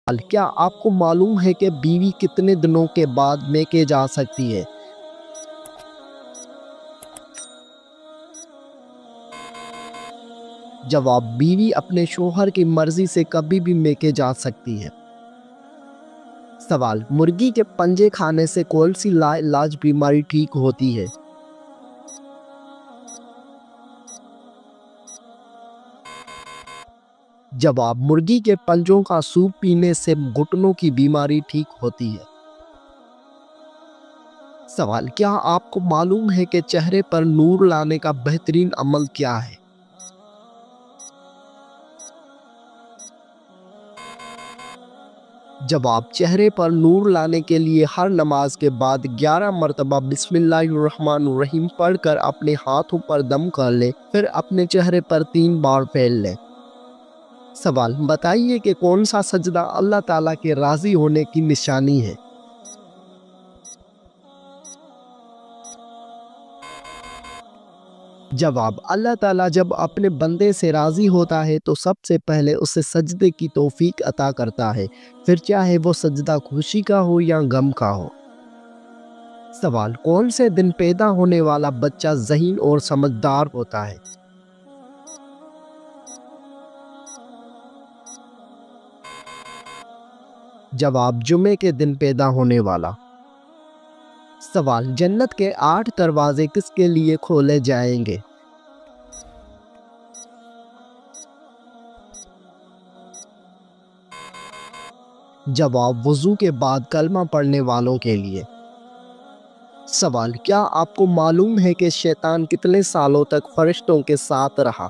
کیا آپ کو معلوم ہے کہ بیوی کتنے دنوں کے بعد میکے جا سکتی ہے؟ جواب: بیوی اپنے شوہر کی مرضی سے کبھی بھی میکے جا سکتی ہے۔ سوال: مرغی کے پنجے کھانے سے کون سی لا علاج بیماری ٹھیک ہوتی ہے؟ جواب: مرغی کے پنجوں کا سوپ پینے سے گھٹنوں کی بیماری ٹھیک ہوتی ہے۔ سوال: کیا آپ کو معلوم ہے کہ چہرے پر نور لانے کا بہترین عمل کیا ہے؟ جواب: چہرے پر نور لانے کے لیے ہر نماز کے بعد 11 مرتبہ بسم اللہ الرحمن الرحیم پڑھ کر اپنے ہاتھوں پر دم کر لیں، پھر اپنے چہرے پر 3 بار پھیر لیں۔ سوال: بتائیے کہ کون سا سجدہ اللہ تعالیٰ کے راضی ہونے کی نشانی ہے؟ جواب: اللہ تعالیٰ جب اپنے بندے سے راضی ہوتا ہے تو سب سے پہلے اسے سجدے کی توفیق عطا کرتا ہے، پھر چاہے وہ سجدہ خوشی کا ہو یا غم کا ہو۔ سوال: کون سے دن پیدا ہونے والا بچہ ذہین اور سمجھدار ہوتا ہے؟ جواب: جمعے کے دن پیدا ہونے والا۔ سوال: جنت کے 8 دروازے کس کے لیے کھولے جائیں گے؟ جواب: وضو کے بعد کلمہ پڑھنے والوں کے لیے۔ سوال: کیا آپ کو معلوم ہے کہ شیطان کتنے سالوں تک فرشتوں کے ساتھ رہا؟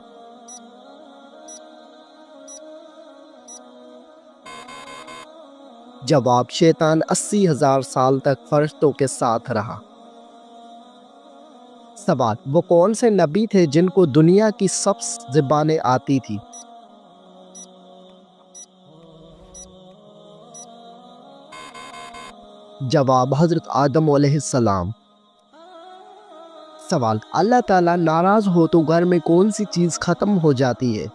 جواب: شیطان 80,000 سال تک فرشتوں کے ساتھ رہا۔ سوال: وہ کون سے نبی تھے جن کو دنیا کی سب زبانیں آتی تھی؟ جواب: حضرت آدم علیہ السلام۔ سوال: اللہ تعالیٰ ناراض ہو تو گھر میں کون سی چیز ختم ہو جاتی ہے؟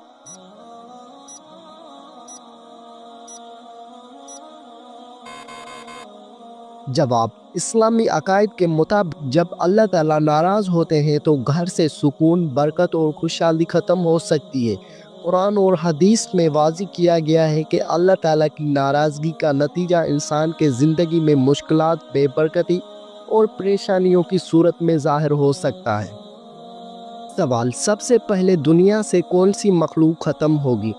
جواب: اسلامی عقائد کے مطابق جب اللہ تعالیٰ ناراض ہوتے ہیں تو گھر سے سکون، برکت اور خوشحالی ختم ہو سکتی ہے۔ قرآن اور حدیث میں واضح کیا گیا ہے کہ اللہ تعالیٰ کی ناراضگی کا نتیجہ انسان کے زندگی میں مشکلات، بے برکتی اور پریشانیوں کی صورت میں ظاہر ہو سکتا ہے۔ سوال: سب سے پہلے دنیا سے کون سی مخلوق ختم ہوگی؟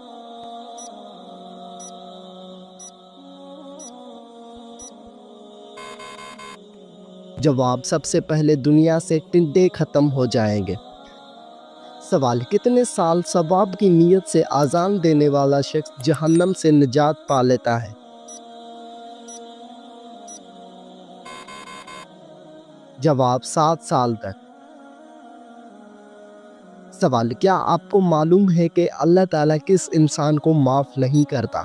جواب: سب سے پہلے دنیا سے ٹڈے ختم ہو جائیں گے۔ سوال: کتنے سال ثواب کی نیت سے اذان دینے والا شخص جہنم سے نجات پا لیتا ہے؟ جواب: 7 سال تک۔ سوال: کیا آپ کو معلوم ہے کہ اللہ تعالیٰ کس انسان کو معاف نہیں کرتا؟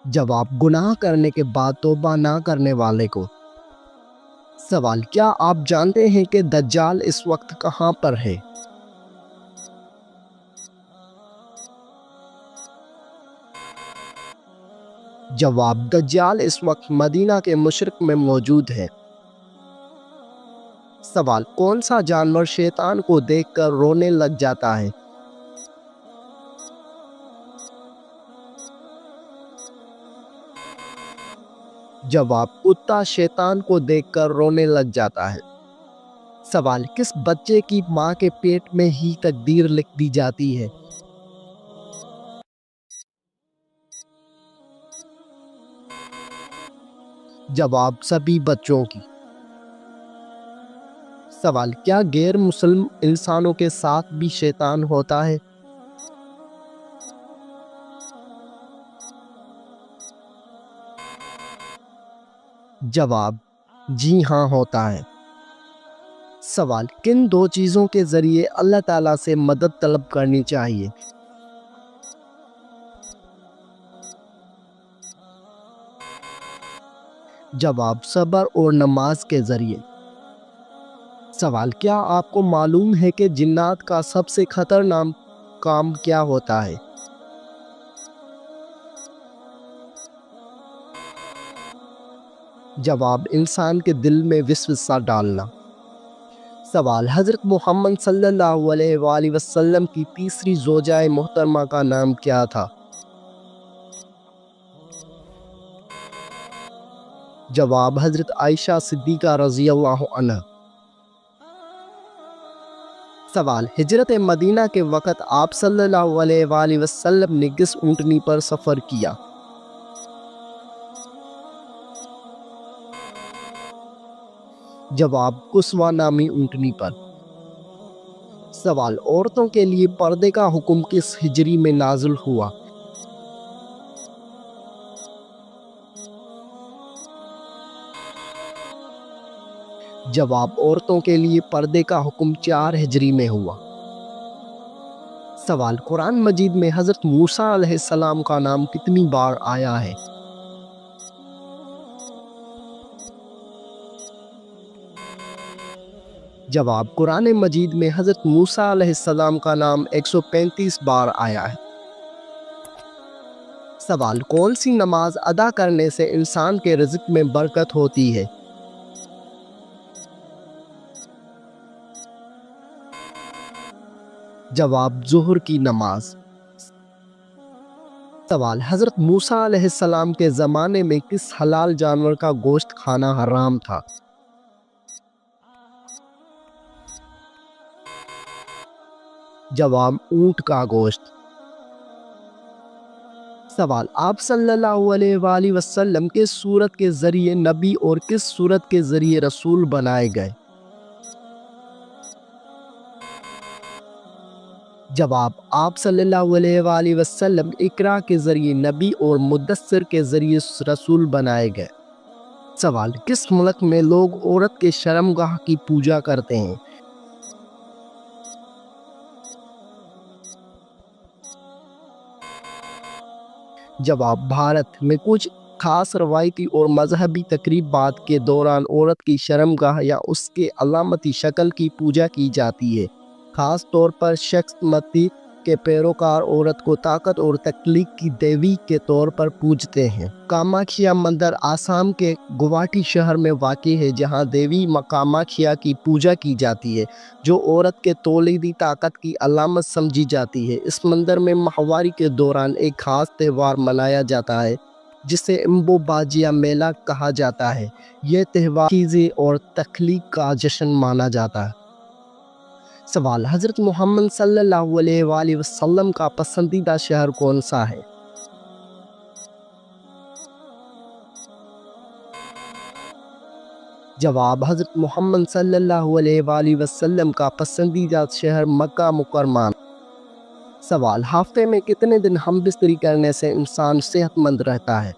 جواب: گناہ کرنے کے بعد توبہ نہ کرنے والے کو۔ سوال: کیا آپ جانتے ہیں کہ دجال اس وقت کہاں پر ہے؟ جواب: دجال اس وقت مدینہ کے مشرق میں موجود ہے۔ سوال: کون سا جانور شیطان کو دیکھ کر رونے لگ جاتا ہے؟ جواب: کتا شیطان کو دیکھ کر رونے لگ جاتا ہے۔ سوال: کس بچے کی ماں کے پیٹ میں ہی تقدیر لکھ دی جاتی ہے؟ جواب: سبھی بچوں کی۔ سوال: کیا غیر مسلم انسانوں کے ساتھ بھی شیطان ہوتا ہے؟ جواب: جی ہاں، ہوتا ہے۔ سوال: کن 2 چیزوں کے ذریعے اللہ تعالیٰ سے مدد طلب کرنی چاہیے؟ جواب: صبر اور نماز کے ذریعے۔ سوال: کیا آپ کو معلوم ہے کہ جنات کا سب سے خطرناک کام کیا ہوتا ہے؟ جواب: انسان کے دل میں وسوسہ ڈالنا۔ سوال: حضرت محمد صلی اللہ علیہ وآلہ وسلم کی تیسری زوجہ محترمہ کا نام کیا تھا؟ جواب: حضرت عائشہ صدیقہ رضی اللہ عنہ۔ سوال: ہجرت مدینہ کے وقت آپ صلی اللہ علیہ وآلہ وسلم نے کس اونٹنی پر سفر کیا؟ جواب: قصوہ نامی اونٹنی پر۔ سوال: عورتوں کے لیے پردے کا حکم کس ہجری میں نازل ہوا؟ جواب: عورتوں کے لیے پردے کا حکم 4 ہجری میں ہوا۔ سوال: قرآن مجید میں حضرت موسیٰ علیہ السلام کا نام کتنی بار آیا ہے؟ جواب: قرآن مجید میں حضرت موسیٰ علیہ السلام کا نام 135 بار آیا ہے۔ سوال: کون سی نماز ادا کرنے سے انسان کے رزق میں برکت ہوتی ہے؟ جواب: ظہر کی نماز۔ سوال: حضرت موسیٰ علیہ السلام کے زمانے میں کس حلال جانور کا گوشت کھانا حرام تھا؟ جواب: اونٹ کا گوشت۔ سوال: آپ صلی اللہ علیہ وآلہ وسلم کس سورت کے ذریعے نبی اور کس سورت کے ذریعے رسول بنائے گئے؟ جواب: آپ صلی اللہ علیہ وآلہ وسلم اقرا کے ذریعے نبی اور مدثر کے ذریعے رسول بنائے گئے۔ سوال: کس ملک میں لوگ عورت کے شرمگاہ کی پوجا کرتے ہیں؟ جواب: بھارت میں کچھ خاص روایتی اور مذہبی تقریبات کے دوران عورت کی شرمگاہ یا اس کے علامتی شکل کی پوجا کی جاتی ہے۔ خاص طور پر شکمتی کے پیروکار عورت کو طاقت اور تخلیق کی دیوی کے طور پر پوجتے ہیں۔ کاماکھیا مندر آسام کے گوہاٹی شہر میں واقع ہے، جہاں دیوی کاماکھیا کی پوجا کی جاتی ہے، جو عورت کے تولیدی طاقت کی علامت سمجھی جاتی ہے۔ اس مندر میں ماہواری کے دوران ایک خاص تہوار منایا جاتا ہے جسے امبو باجیا میلہ کہا جاتا ہے۔ یہ تہوار چیزیں اور تخلیق کا جشن مانا جاتا ہے۔ سوال: حضرت محمد صلی اللہ علیہ وآلہ وسلم کا پسندیدہ شہر کون سا ہے؟ جواب: حضرت محمد صلی اللہ علیہ وآلہ وسلم کا پسندیدہ شہر مکہ مکرمہ۔ سوال: ہفتے میں کتنے دن ہم بستری کرنے سے انسان صحت مند رہتا ہے؟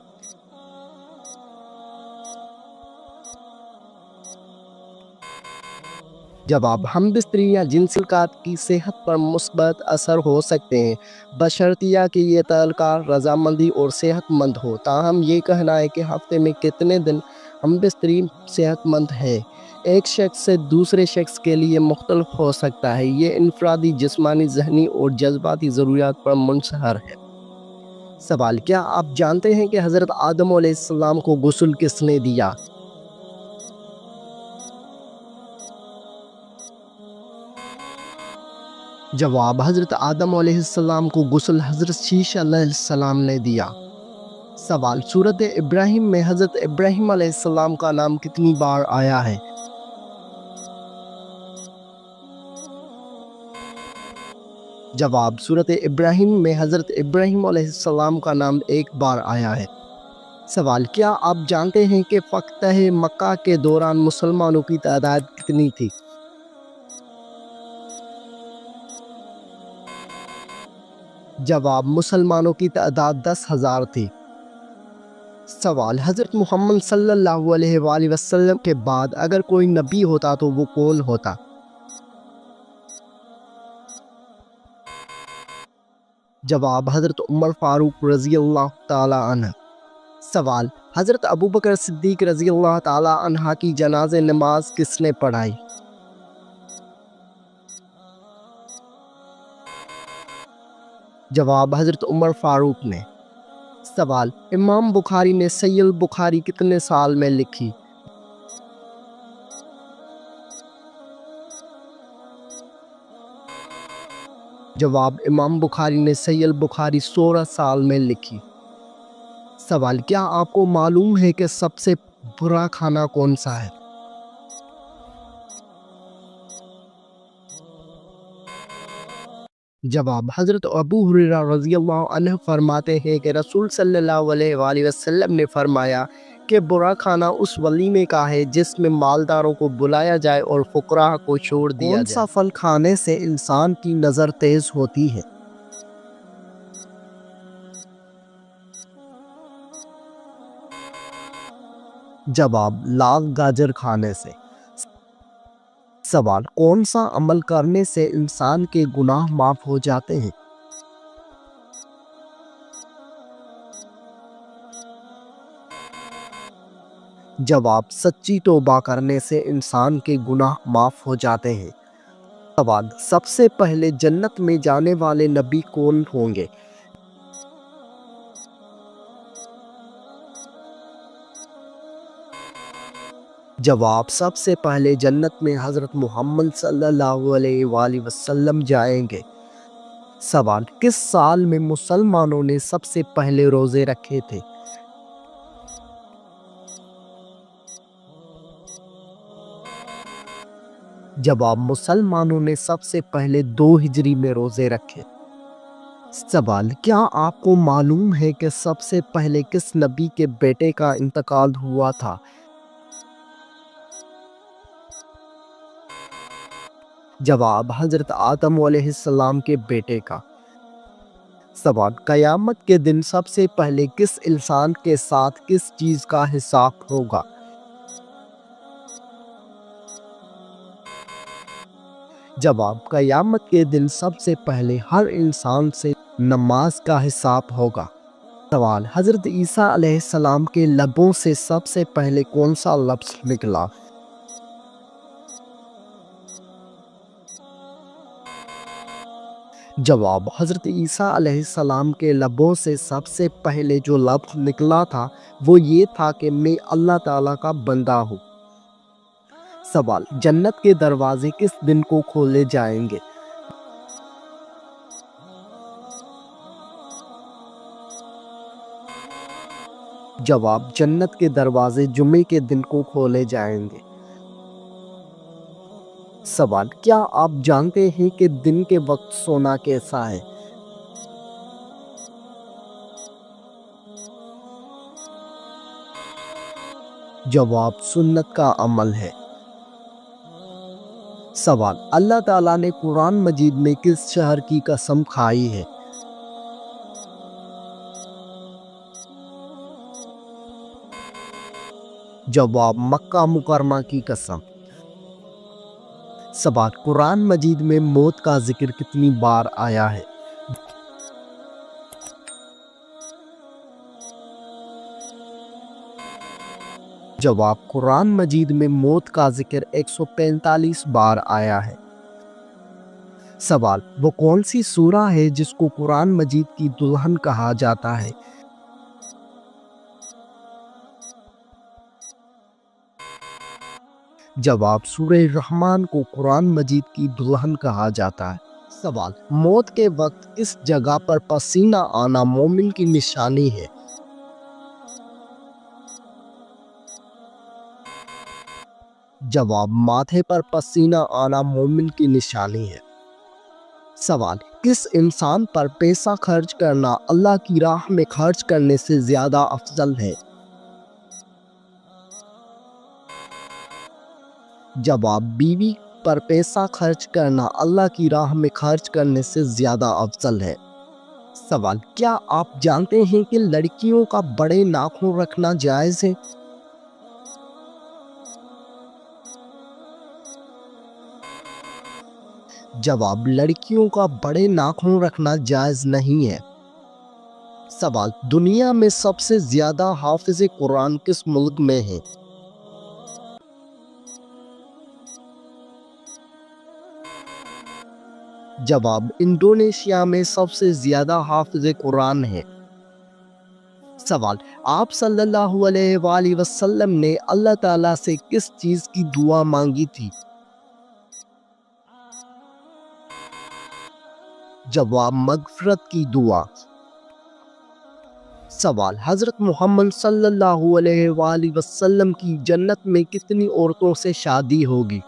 جواب: ہم بستری یا جنسی تعلقات کی صحت پر مثبت اثر ہو سکتے ہیں، بشرطیہ کہ یہ تعلقات رضامندی اور صحت مند ہو۔ تاہم یہ کہنا ہے کہ ہفتے میں کتنے دن ہم بستری صحت مند ہے، ایک شخص سے دوسرے شخص کے لیے مختلف ہو سکتا ہے۔ یہ انفرادی جسمانی، ذہنی اور جذباتی ضروریات پر منحصر ہے۔ سوال: کیا آپ جانتے ہیں کہ حضرت آدم علیہ السلام کو غسل کس نے دیا؟ جواب: حضرت آدم علیہ السلام کو غسل حضرت شیش علیہ السلام نے دیا۔ سوال: سورۃ ابراہیم میں حضرت ابراہیم علیہ السلام کا نام کتنی بار آیا ہے؟ جواب: سورۃ ابراہیم میں حضرت ابراہیم علیہ السلام کا نام 1 بار آیا ہے۔ سوال: کیا آپ جانتے ہیں کہ فتح مکہ کے دوران مسلمانوں کی تعداد کتنی تھی؟ جواب: مسلمانوں کی تعداد 10,000 تھی۔ سوال: حضرت محمد صلی اللہ علیہ وآلہ وسلم کے بعد اگر کوئی نبی ہوتا تو وہ کون ہوتا؟ جواب: حضرت عمر فاروق رضی اللہ تعالی عنہ۔ سوال: حضرت ابوبکر صدیق رضی اللہ تعالی عنہ کی جنازہ نماز کس نے پڑھائی؟ جواب حضرت عمر فاروق نے۔ سوال، امام بخاری نے صحیح البخاری کتنے سال میں لکھی؟ جواب، امام بخاری نے صحیح البخاری 16 سال میں لکھی۔ سوال، کیا آپ کو معلوم ہے کہ سب سے برا کھانا کون سا ہے؟ جواب، حضرت ابو ہریرہ رضی اللہ عنہ فرماتے ہیں کہ رسول صلی اللہ علیہ وآلہ وسلم نے فرمایا کہ برا کھانا اس ولیمے کا ہے جس میں مالداروں کو بلایا جائے اور فقراء کو چھوڑ دیا جائے۔ کون سا پھل کھانے سے انسان کی نظر تیز ہوتی ہے؟ جواب، لال گاجر کھانے سے۔ سوال، کون سا عمل کرنے سے انسان کے گناہ معاف ہو جاتے ہیں؟ جواب، سچی توبہ کرنے سے انسان کے گناہ معاف ہو جاتے ہیں۔ سوال، سب سے پہلے جنت میں جانے والے نبی کون ہوں گے؟ جواب، سب سے پہلے جنت میں حضرت محمد صلی اللہ علیہ وآلہ وسلم جائیں گے۔ سوال، کس سال میں مسلمانوں نے سب سے پہلے روزے رکھے تھے؟ جواب، مسلمانوں نے سب سے پہلے 2 ہجری میں روزے رکھے۔ سوال، کیا آپ کو معلوم ہے کہ سب سے پہلے کس نبی کے بیٹے کا انتقال ہوا تھا؟ جواب، حضرت آدم علیہ السلام کے بیٹے کا۔ سوال، قیامت کے دن سب سے پہلے کس انسان کے ساتھ کس چیز کا حساب ہوگا؟ جواب، قیامت کے دن سب سے پہلے ہر انسان سے نماز کا حساب ہوگا۔ سوال، حضرت عیسیٰ علیہ السلام کے لبوں سے سب سے پہلے کون سا لفظ نکلا؟ جواب، حضرت عیسیٰ علیہ السلام کے لبوں سے سب سے پہلے جو لفظ نکلا تھا وہ یہ تھا کہ میں اللہ تعالیٰ کا بندہ ہوں۔ سوال، جنت کے دروازے کس دن کو کھولے جائیں گے؟ جواب، جنت کے دروازے جمعے کے دن کو کھولے جائیں گے۔ سوال، کیا آپ جانتے ہیں کہ دن کے وقت سونا کیسا ہے؟ جواب، سنت کا عمل ہے۔ سوال، اللہ تعالیٰ نے قرآن مجید میں کس شہر کی قسم کھائی ہے؟ جواب، مکہ مکرمہ کی قسم۔ سوال، قرآن مجید میں موت کا ذکر کتنی بار آیا ہے؟ جواب، قرآن مجید میں موت کا ذکر 145 بار آیا ہے۔ سوال، وہ کون سی سورہ ہے جس کو قرآن مجید کی دلہن کہا جاتا ہے؟ جواب، سورہ رحمان کو قرآن مجید کی دلہن کہا جاتا ہے۔ سوال، موت کے وقت کس جگہ پر پسینہ آنا مومن کی نشانی ہے؟ جواب، ماتھے پر پسینہ آنا مومن کی نشانی ہے۔ سوال، کس انسان پر پیسہ خرچ کرنا اللہ کی راہ میں خرچ کرنے سے زیادہ افضل ہے؟ جواب، بیوی پر پیسہ خرچ کرنا اللہ کی راہ میں خرچ کرنے سے زیادہ افضل ہے۔ سوال، کیا آپ جانتے ہیں کہ لڑکیوں کا بڑے ناخن رکھنا جائز ہے؟ جواب، لڑکیوں کا بڑے ناخن رکھنا جائز نہیں ہے۔ سوال، دنیا میں سب سے زیادہ حافظ قرآن کس ملک میں ہیں؟ جواب: انڈونیشیا میں سب سے زیادہ حافظ قرآن ہیں۔ سوال: آپ صلی اللہ علیہ وآلہ وسلم نے اللہ تعالیٰ سے کس چیز کی دعا مانگی تھی؟ جواب: مغفرت کی دعا۔ سوال: حضرت محمد صلی اللہ علیہ وآلہ وسلم کی جنت میں کتنی عورتوں سے شادی ہوگی؟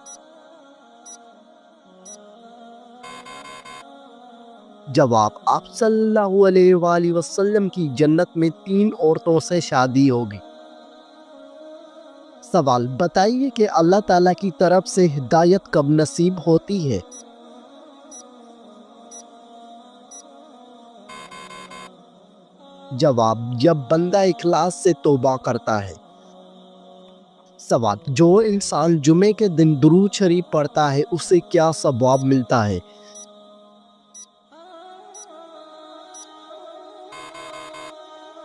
جواب: آپ صلی اللہ علیہ وآلہ وسلم کی جنت میں 3 عورتوں سے شادی ہوگی۔ سوال: بتائیے کہ اللہ تعالیٰ کی طرف سے ہدایت کب نصیب ہوتی ہے؟ جواب: جب بندہ اخلاص سے توبہ کرتا ہے۔ سوال: جو انسان جمعے کے دن درود شریف پڑھتا ہے اسے کیا ثواب ملتا ہے؟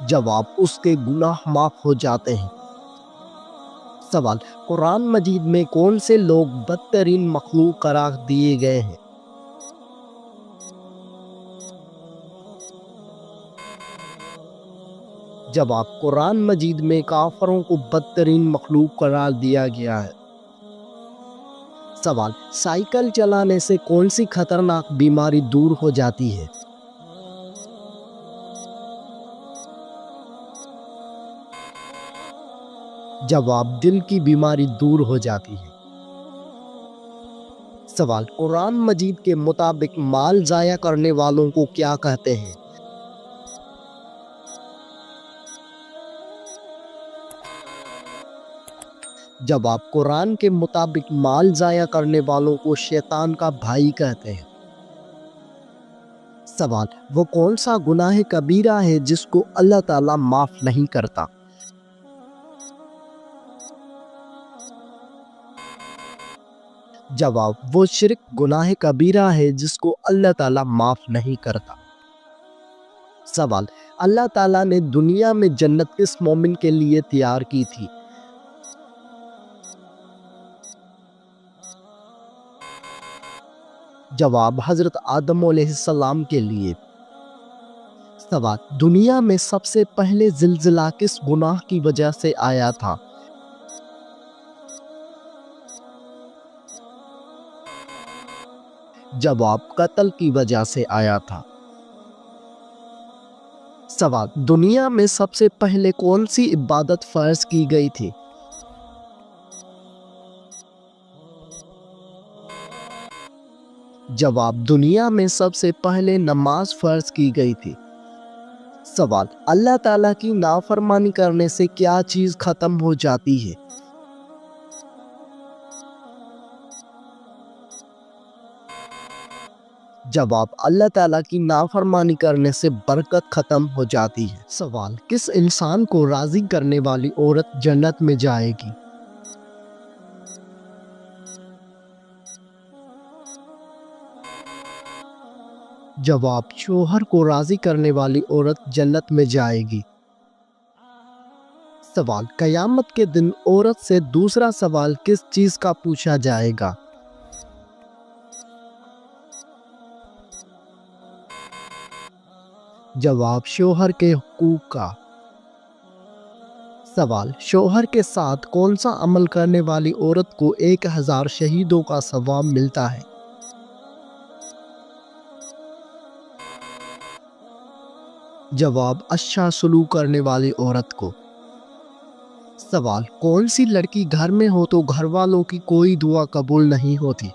جواب: اس کے گناہ معاف ہو جاتے ہیں۔ سوال: قرآن مجید میں کون سے لوگ بدترین مخلوق قرار دیے گئے ہیں؟ جواب: قرآن مجید میں کافروں کو بدترین مخلوق قرار دیا گیا ہے۔ سوال: سائیکل چلانے سے کون سی خطرناک بیماری دور ہو جاتی ہے؟ جواب: دل کی بیماری دور ہو جاتی ہے۔ سوال: قرآن مجید کے مطابق مال ضائع کرنے والوں کو کیا کہتے ہیں؟ جواب: قرآن کے مطابق مال ضائع کرنے والوں کو شیطان کا بھائی کہتے ہیں۔ سوال: وہ کون سا گناہ کبیرہ ہے جس کو اللہ تعالیٰ معاف نہیں کرتا؟ جواب: وہ شرک گناہ کبیرہ ہے جس کو اللہ تعالیٰ معاف نہیں کرتا۔ سوال: اللہ تعالیٰ نے دنیا میں جنت کس مومن کے لیے تیار کی تھی؟ جواب: حضرت آدم علیہ السلام کے لیے۔ سوال: دنیا میں سب سے پہلے زلزلہ کس گناہ کی وجہ سے آیا تھا؟ جواب: قتل کی وجہ سے آیا تھا۔ سوال: دنیا میں سب سے پہلے کون سی عبادت فرض کی گئی تھی؟ جواب: دنیا میں سب سے پہلے نماز فرض کی گئی تھی۔ سوال: اللہ تعالیٰ کی نافرمانی کرنے سے کیا چیز ختم ہو جاتی ہے؟ جواب: اللہ تعالیٰ کی نافرمانی کرنے سے برکت ختم ہو جاتی ہے۔ سوال: کس انسان کو راضی کرنے والی عورت جنت میں جائے گی؟ جواب: شوہر کو راضی کرنے والی عورت جنت میں جائے گی۔ سوال: قیامت کے دن عورت سے دوسرا سوال کس چیز کا پوچھا جائے گا؟ جواب: شوہر کے حقوق کا۔ سوال: شوہر کے ساتھ کون سا عمل کرنے والی عورت کو 1000 شہیدوں کا ثواب ملتا ہے؟ جواب: اچھا سلوک کرنے والی عورت کو۔ سوال: کون سی لڑکی گھر میں ہو تو گھر والوں کی کوئی دعا قبول نہیں ہوتی؟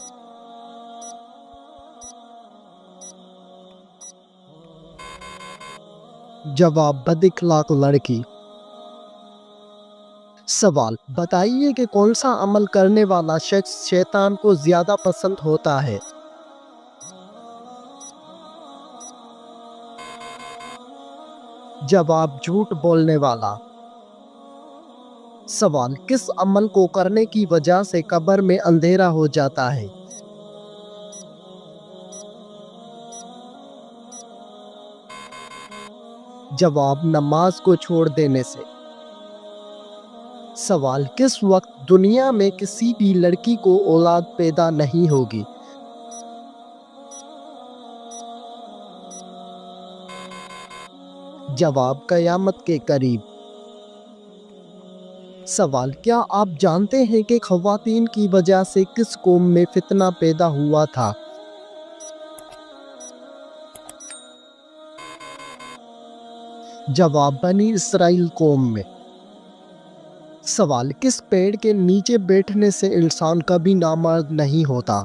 جواب: بد اخلاق لڑکی۔ سوال: بتائیے کہ کون سا عمل کرنے والا شخص شیطان کو زیادہ پسند ہوتا ہے؟ جواب: جھوٹ بولنے والا۔ سوال: کس عمل کو کرنے کی وجہ سے قبر میں اندھیرا ہو جاتا ہے؟ جواب: نماز کو چھوڑ دینے سے۔ سوال: کس وقت دنیا میں کسی بھی لڑکی کو اولاد پیدا نہیں ہوگی؟ جواب: قیامت کے قریب۔ سوال: کیا آپ جانتے ہیں کہ خواتین کی وجہ سے کس قوم میں فتنہ پیدا ہوا تھا؟ جواب: بنی اسرائیل قوم میں۔ سوال: کس پیڑ کے نیچے بیٹھنے سے انسان کبھی نامرد نہیں ہوتا؟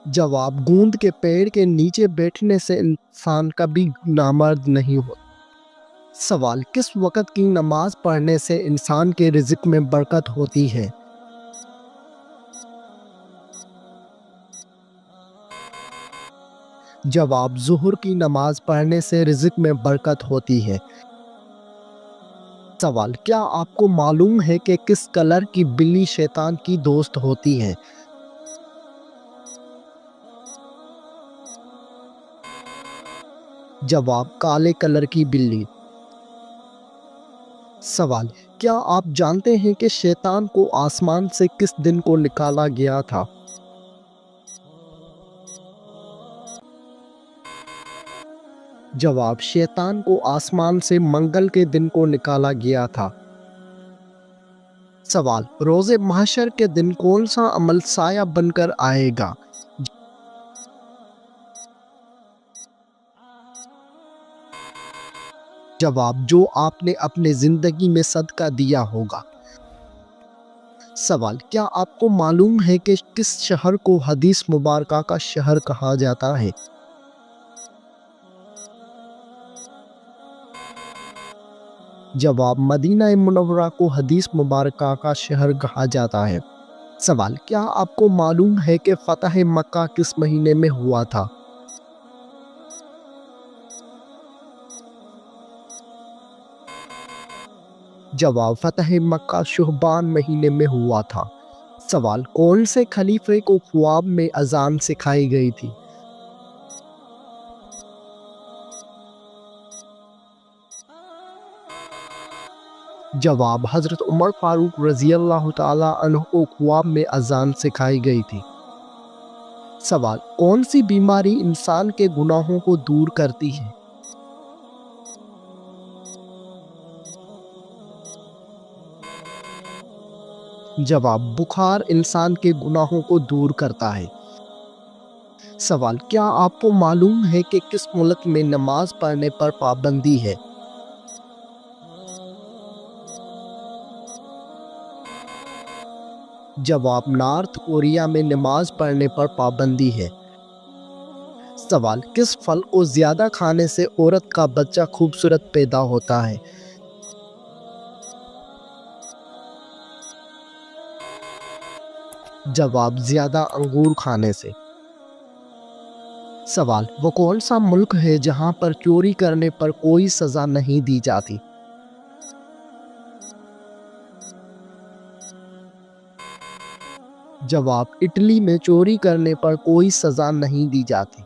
جواب: گوند کے پیڑ کے نیچے بیٹھنے سے انسان کبھی نامرد نہیں ہوتا۔ سوال: کس وقت کی نماز پڑھنے سے انسان کے رزق میں برکت ہوتی ہے؟ جواب: ظہر کی نماز پڑھنے سے رزق میں برکت ہوتی ہے۔ سوال: کیا آپ کو معلوم ہے کہ کس کلر کی بلی شیطان کی دوست ہوتی ہے؟ جواب: کالے کلر کی بلی۔ سوال: کیا آپ جانتے ہیں کہ شیطان کو آسمان سے کس دن کو نکالا گیا تھا؟ جواب: شیطان کو آسمان سے منگل کے دن کو نکالا گیا تھا۔ سوال: روز محشر کے دن کون سا عمل سایہ بن کر آئے گا؟ جواب: جو آپ نے اپنے زندگی میں صدقہ دیا ہوگا۔ سوال: کیا آپ کو معلوم ہے کہ کس شہر کو حدیث مبارکہ کا شہر کہا جاتا ہے؟ جواب: مدینہ منورہ کو حدیث مبارکہ کا شہر کہا جاتا ہے۔ سوال: کیا آپ کو معلوم ہے کہ فتح مکہ کس مہینے میں ہوا تھا؟ جواب: فتح مکہ شعبان مہینے میں ہوا تھا۔ سوال: کون سے خلیفے کو خواب میں اذان سکھائی گئی تھی؟ جواب: حضرت عمر فاروق رضی اللہ تعالیٰ عنہ کو خواب میں اذان سکھائی گئی تھی۔ سوال: کون سی بیماری انسان کے گناہوں کو دور کرتی ہے؟ جواب: بخار انسان کے گناہوں کو دور کرتا ہے۔ سوال: کیا آپ کو معلوم ہے کہ کس ملک میں نماز پڑھنے پر پابندی ہے؟ جواب: نارتھ کوریا میں نماز پڑھنے پر پابندی ہے۔ سوال: کس پھل کو زیادہ کھانے سے عورت کا بچہ خوبصورت پیدا ہوتا ہے؟ جواب: زیادہ انگور کھانے سے۔ سوال: وہ کون سا ملک ہے جہاں پر چوری کرنے پر کوئی سزا نہیں دی جاتی؟ جواب: اٹلی میں چوری کرنے پر کوئی سزا نہیں دی جاتی۔